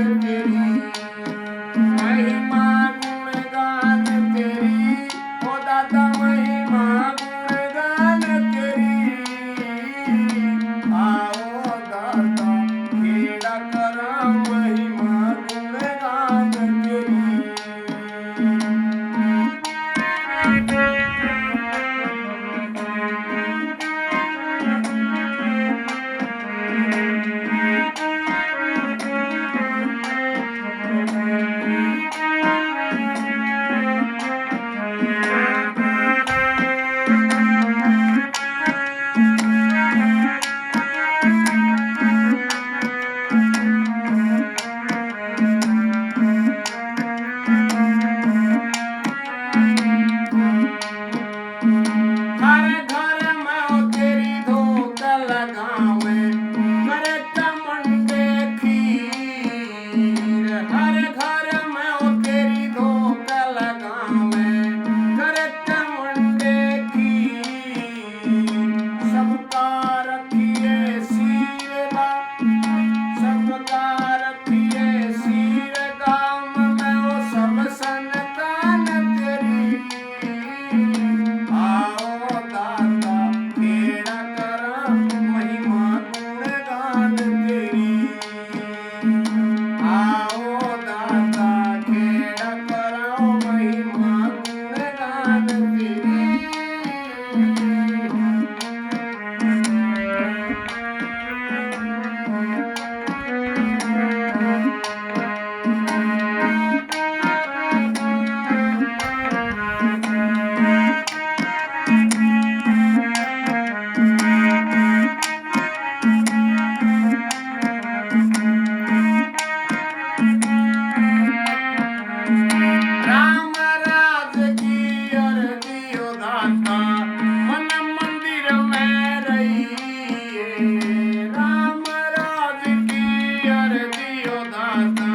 तेरी महिमा गुणगान तेरी ओ दाता महिमा गुणगान तेरी आओ दाता खेड़ा करा महिमा गुणगान तेरी हर घर में ओ तेरी धोख लगावे करे कमंडे खीर हर घर में ओ तेरी धोख लगावे करे कमंडे खीर सबका रखिए सीरदा सबका रखिए सीर गाम में ओ सब संतान तेरी आओ दाता खेड़ा करा महिमा गुणगान तेरी आओ दाता खेड़ा करा महिमा गुणगान तेरी राम राज की अर्जी ओ दाता मन मंदिर में रही राम राज की अर्जी ओ दाता